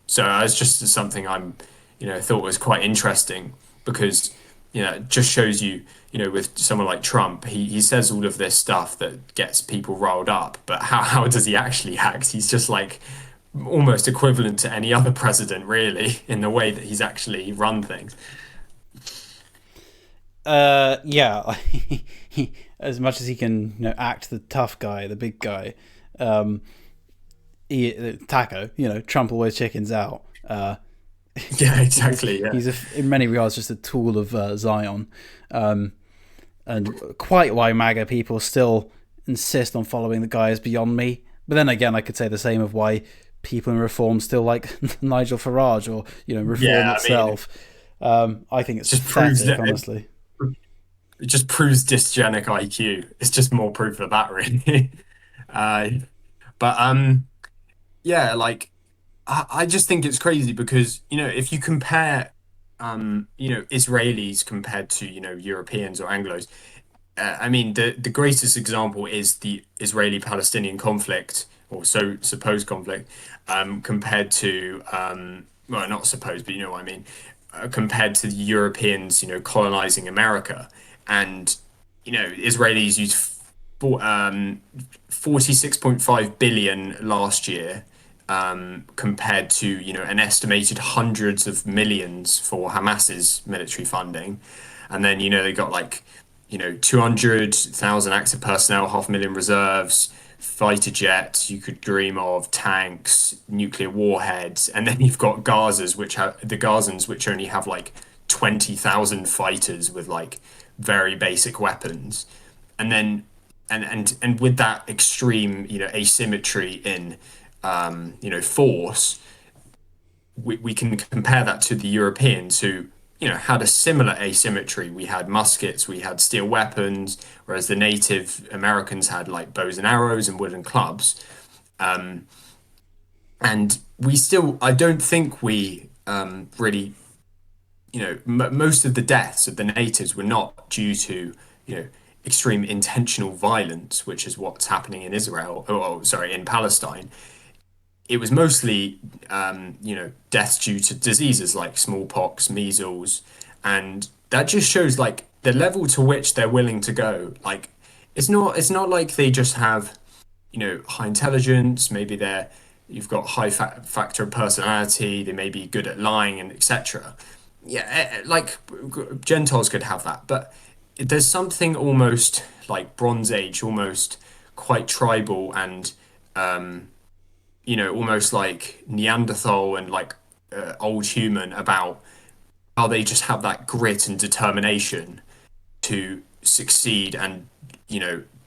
So it's just something thought was quite interesting because, it just shows you, with someone like Trump, he says all of this stuff that gets people riled up, but how does he actually act? He's just like almost equivalent to any other president, really, in the way that he's actually run things. Yeah, as much as he can, act the tough guy, the big guy, um, Taco, Trump always chickens out. Yeah, exactly. Yeah. He's in many regards just a tool of Zion, um, and quite why MAGA people still insist on following the guy is beyond me. But then again, I could say the same of why people in Reform still like Nigel Farage or Reform Yeah, I mean, itself. I think it's just proves pathetic, that honestly. it just proves dysgenic IQ. It's just more proof of that, really. uh, but yeah, like I just think it's crazy because if you compare Israelis compared to Europeans or Anglos, I mean the greatest example is the Israeli-Palestinian conflict or so supposed conflict compared to well, not supposed, but you know what I mean, compared to the Europeans colonizing America. And Israelis used 46.5 billion last year, compared to an estimated hundreds of millions for Hamas's military funding. And then they got like 200,000 active personnel, 500,000 reserves, fighter jets you could dream of, tanks, nuclear warheads, and then you've got the Gazans, which only have like 20,000 fighters with like very basic weapons. And then and with that extreme asymmetry in force, we can compare that to the Europeans who had a similar asymmetry. We had muskets, we had steel weapons, whereas the Native Americans had like bows and arrows and wooden clubs. And we still, I don't think we really, most of the deaths of the natives were not due to, you know, extreme intentional violence, which is what's happening in Israel, sorry, in Palestine. It was mostly, deaths due to diseases like smallpox, measles, and that just shows like the level to which they're willing to go. Like, it's not like they just have high intelligence. Maybe you've got high factor of personality. They may be good at lying and etc. Yeah, like Gentiles could have that, but there's something almost like Bronze Age, almost quite tribal and almost like Neanderthal and like old human about how they just have that grit and determination to succeed and,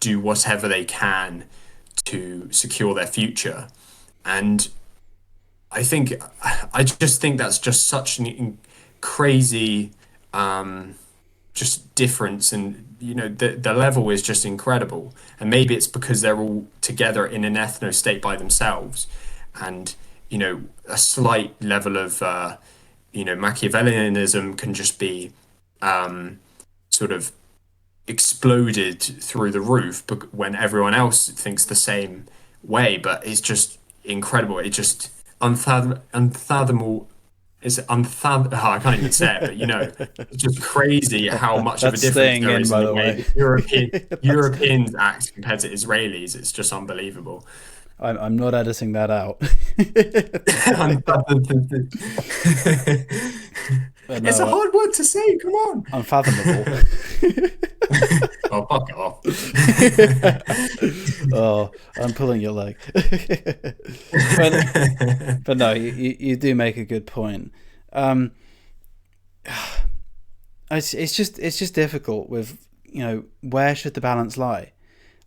do whatever they can to secure their future. And I just think that's just such an crazy, just difference, and the level is just incredible. And maybe it's because they're all together in an ethno state by themselves, and a slight level of Machiavellianism can just be sort of exploded through the roof when everyone else thinks the same way. But it's just incredible. It just unfathomable. I can't even say it, but it's just crazy how much of a That's difference staying there in, is by in the the way way. that Europeans act compared to Israelis. It's just unbelievable. I'm not editing that out. But It's a no, hard word to say. Come on. unfathomable. Oh, fuck off. Oh, I'm pulling your leg. But no, you do make a good point. Um, it's just difficult with where should the balance lie?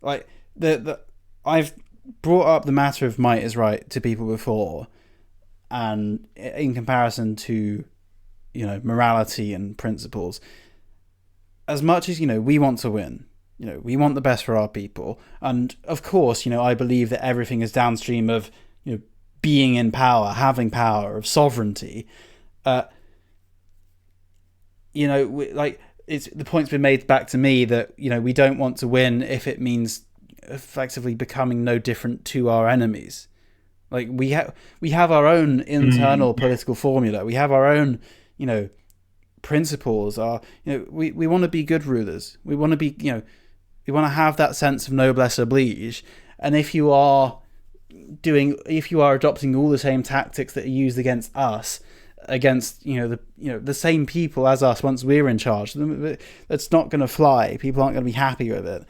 Like the I've brought up the matter of might is right to people before, and in comparison to morality and principles, as much as we want to win, we want the best for our people, and of course I believe that everything is downstream of being in power, having power, of sovereignty. Like it's the point's been made back to me that we don't want to win if it means effectively becoming no different to our enemies. Like we have our own internal political formula. We have our own principles. We want to be good rulers. We want to be we want to have that sense of noblesse oblige. And if you are adopting all the same tactics that are used against us, against the same people as us once we're in charge, that's not going to fly. People aren't going to be happy with it.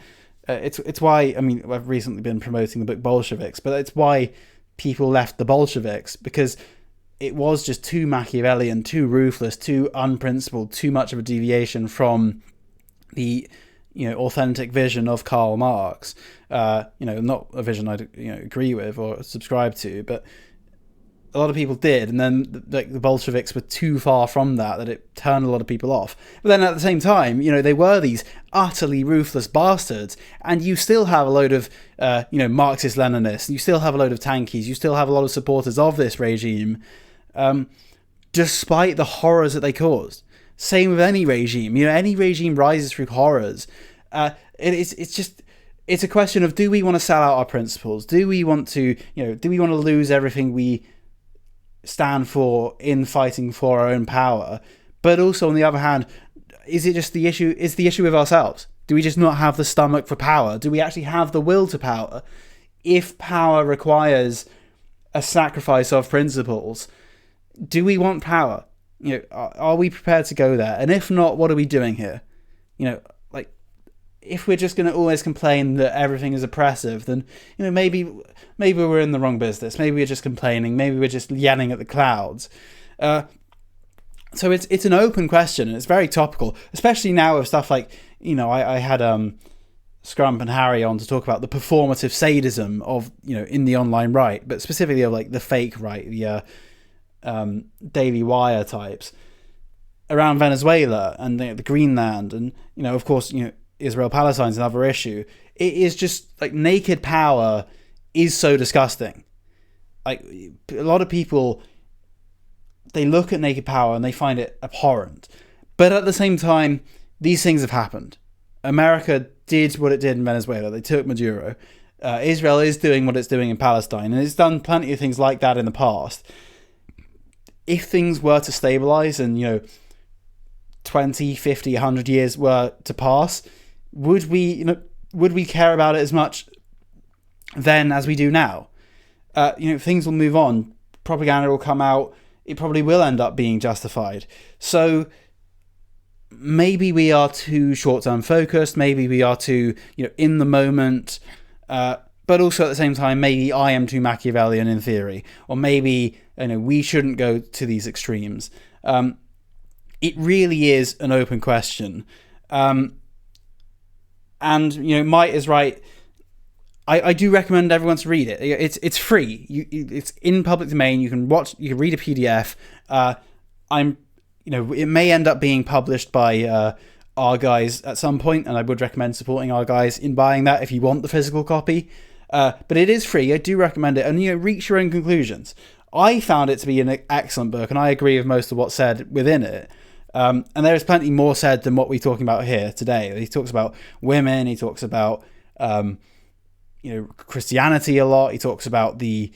It's why I've recently been promoting the book Bolsheviks, but it's why people left the Bolsheviks, because it was just too Machiavellian, too ruthless, too unprincipled, too much of a deviation from the authentic vision of Karl Marx. Not a vision I'd agree with or subscribe to, but a lot of people did, and then the Bolsheviks were too far from that it turned a lot of people off. But then at the same time, they were these utterly ruthless bastards, and you still have a load of Marxist-Leninists, you still have a load of tankies, you still have a lot of supporters of this regime, despite the horrors that they caused. Same with any regime. Any regime rises through horrors. It's a question of, do we want to sell out our principles? Do we want to lose everything we stand for in fighting for our own power? But also, on the other hand, is the issue with ourselves? Do we just not have the stomach for power? Do we actually have the will to power? If power requires a sacrifice of principles, do we want power? Are we prepared to go there? And if not, what are we doing here? If we're just going to always complain that everything is oppressive, then maybe we're in the wrong business. Maybe we're just complaining. Maybe we're just yelling at the clouds. So it's an open question, and it's very topical, especially now with stuff like I had Scrump and Harry on to talk about the performative sadism of in the online right, but specifically of like the fake right, the Daily Wire types around Venezuela and the Greenland, and of course Israel Palestine is another issue. It is just like naked power is so disgusting. Like a lot of people, they look at naked power and they find it abhorrent. But at the same time, these things have happened. America did what it did in Venezuela. They took Maduro. Israel is doing what it's doing in Palestine, and it's done plenty of things like that in the past. If things were to stabilize and 20, 50, 100 years were to pass, would we care about it as much then as we do now? Things will move on. Propaganda will come out. It probably will end up being justified. So maybe we are too short-term focused. Maybe we are too in the moment. But also at the same time, maybe I am too Machiavellian in theory, or maybe we shouldn't go to these extremes. It really is an open question. And might is right. I do recommend everyone to read it. It's free. It's in public domain. You can read a PDF. It may end up being published by our guys at some point, and I would recommend supporting our guys in buying that if you want the physical copy. But it is free. I do recommend it, and reach your own conclusions. I found it to be an excellent book, and I agree with most of what's said within it. And there is plenty more said than what we're talking about here today. He talks about women. He talks about Christianity a lot. He talks about the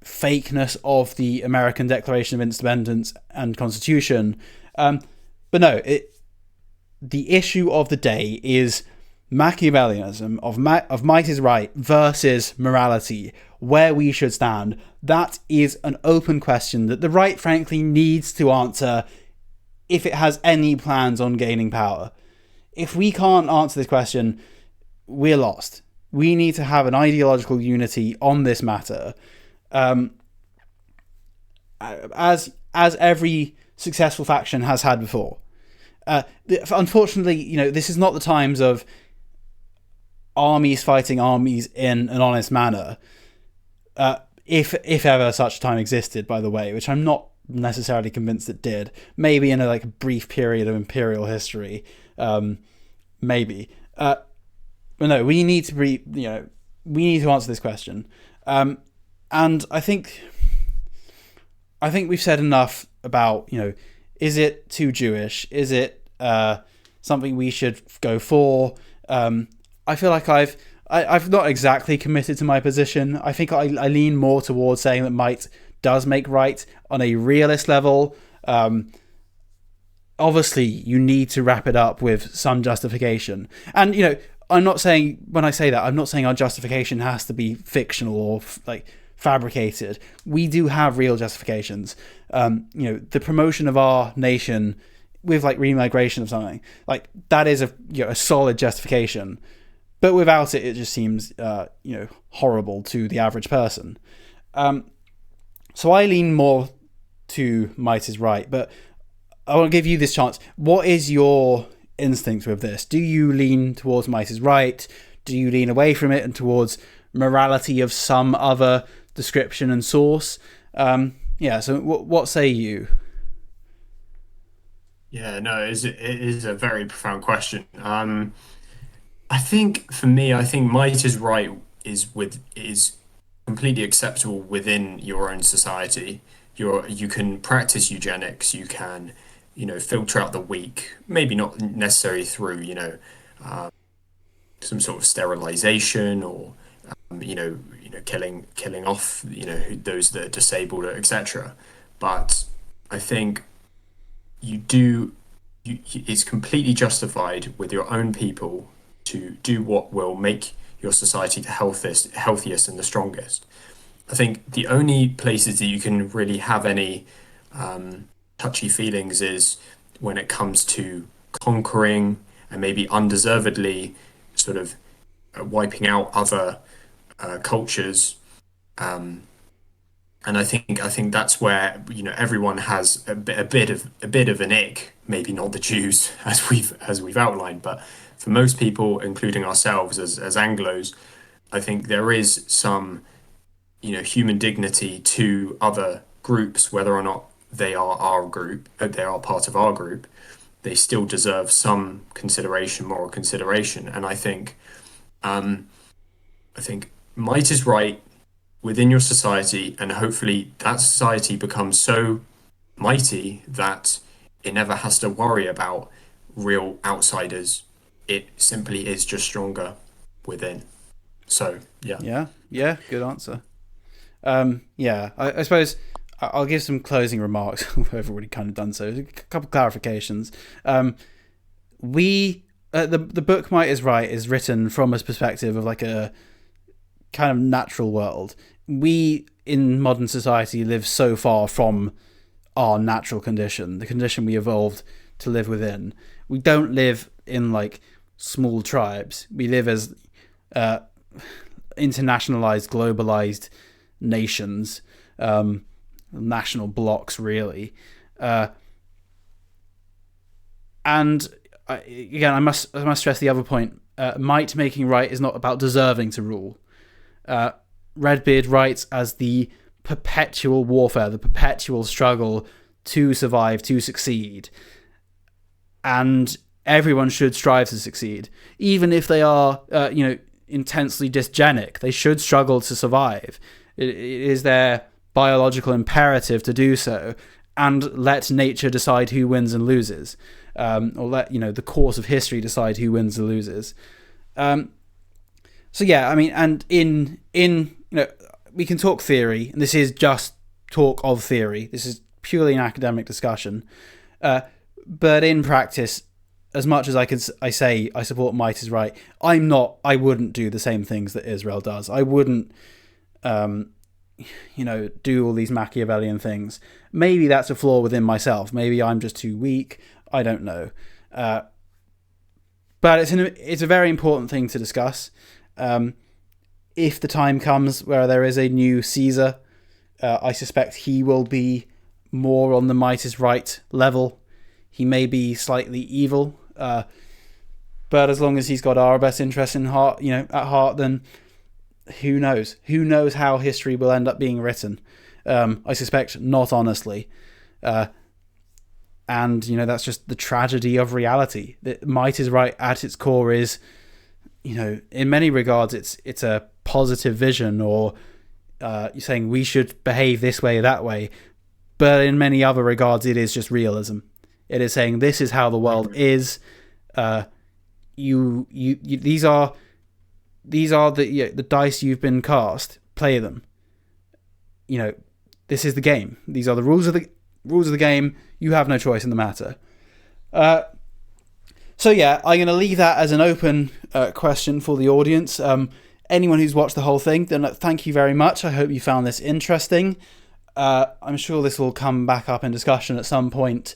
fakeness of the American Declaration of Independence and Constitution. But no, the issue of the day is Machiavellianism of might is right versus morality, where we should stand. That is an open question that the right, frankly, needs to answer if it has any plans on gaining power. If we can't answer this question, we're lost. We need to have an ideological unity on this matter. As every successful faction has had before. Unfortunately, this is not the times of armies fighting armies in an honest manner. If ever such a time existed, by the way, which I'm not necessarily convinced it did. Maybe in a brief period of imperial history, maybe. But no, we need to we need to answer this question. And I think we've said enough about, is it too Jewish? Is it something we should go for? I feel like I've not exactly committed to my position. I think I lean more towards saying that might does make right on a realist level. Obviously, you need to wrap it up with some justification. And, I'm not saying, when I say that, I'm not saying our justification has to be fictional or fabricated. We do have real justifications. The promotion of our nation with remigration of something, that is a solid justification. But without it, it just seems horrible to the average person. So I lean more to might is right, but I want to give you this chance. What is your instinct with this? Do you lean towards might is right? Do you lean away from it and towards morality of some other description and source? So what say you? Yeah, no, it is a very profound question. I think for me, might is right is completely acceptable within your own society. You can practice eugenics. You can, filter out the weak. Maybe not necessarily through, some sort of sterilization or, killing off, those that are disabled, etc. But I think it's completely justified with your own people to do what will make your society the healthiest and the strongest. I think the only places that you can really have any touchy feelings is when it comes to conquering and maybe undeservedly sort of wiping out other cultures. And I think that's where everyone has a bit of an ick. Maybe not the Jews as we've outlined, but for most people, including ourselves as Anglos, I think there is some human dignity to other groups, whether or not they are our group, they are part of our group. They still deserve some consideration, moral consideration, and I think might is right within your society, and hopefully that society becomes so mighty that it never has to worry about real outsiders. It simply is just stronger within. So, yeah. Yeah, good answer. I suppose I'll give some closing remarks. We've already kind of done so. A couple of clarifications. The book Might is Right is written from a perspective of a kind of natural world. We in modern society live so far from our natural condition, the condition we evolved to live within. We don't live in small tribes. We live as internationalized, globalized nations, national blocks, really. And again, I must stress the other point. Might making right is not about deserving to rule. Redbeard writes as the perpetual warfare, the perpetual struggle to survive, to succeed, and everyone should strive to succeed, even if they are, intensely dysgenic. They should struggle to survive. It is their biological imperative to do so, and let nature decide who wins and loses, or let the course of history decide who wins and loses. So yeah, I mean, and in we can talk theory, and this is just talk of theory. This is purely an academic discussion, but in practice, as much as I say I support might is right, I wouldn't do the same things that Israel does. I wouldn't, do all these Machiavellian things. Maybe that's a flaw within myself. Maybe I'm just too weak. I don't know. But it's a very important thing to discuss. If the time comes where there is a new Caesar, I suspect he will be more on the might is right level. He may be slightly evil, but as long as he's got our best interest at heart, then who knows? Who knows how history will end up being written? I suspect not honestly. And that's just the tragedy of reality. That might is right at its core is, in many regards, it's a positive vision, or you're saying we should behave this way or that way. But in many other regards, it is just realism. It is saying this is how the world is. These are the dice you've been cast. Play them. This is the game. These are the rules of the game. You have no choice in the matter. So yeah, I'm going to leave that as an open question for the audience. Anyone who's watched the whole thing, then thank you very much. I hope you found this interesting. I'm sure this will come back up in discussion at some point.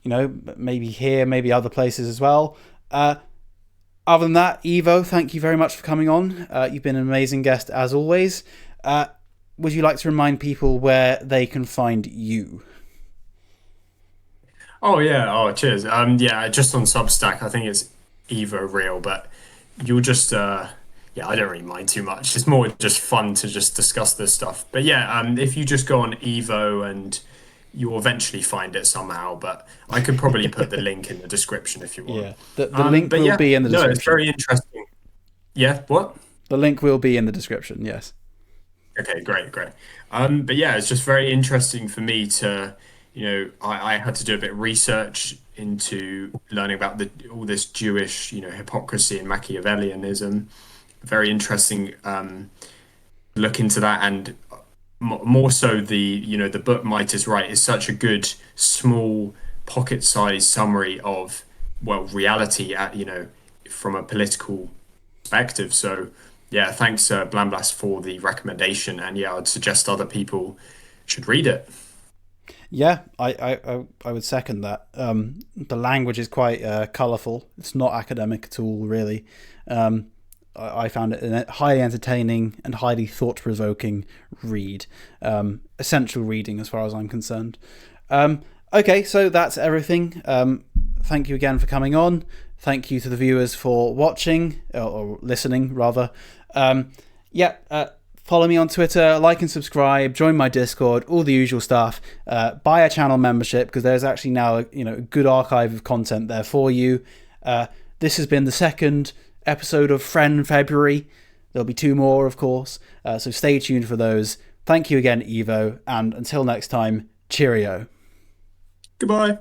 Maybe here, maybe other places as well. Other than that, Evo, thank you very much for coming on. You've been an amazing guest as always. Would you like to remind people where they can find you? Oh yeah. Oh, cheers. Yeah, just on Substack, I think it's Evo Real, but you'll just yeah, I don't really mind too much. It's more just fun to just discuss this stuff. But yeah, if you just go on Evo, and you'll eventually find it somehow, but I could probably put the link in the description if you want. Yeah, the link will be in the description. No, it's very interesting. Yeah, what? The link will be in the description, yes. Okay, great. But yeah, it's just very interesting for me to, I had to do a bit of research into learning about all this Jewish, hypocrisy and Machiavellianism. Very interesting look into that, and more so the book Might is Right is such a good small pocket-sized summary of reality from a political perspective. So yeah, thanks Blamblas for the recommendation, and yeah, I'd suggest other people should read it. Yeah, I would second that. The language is quite colourful. It's not academic at all, really. I found it a highly entertaining and highly thought-provoking read. Essential reading as far as I'm concerned. Okay, so that's everything. Thank you again for coming on. Thank you to the viewers for watching, or listening, rather. Follow me on Twitter, like and subscribe, join my Discord, all the usual stuff. Buy a channel membership, because there's actually now a good archive of content there for you. This has been the second episode of Friend February. There'll be 2 more, of course, so stay tuned for those. Thank you again, Evo, and until next time, cheerio. Goodbye.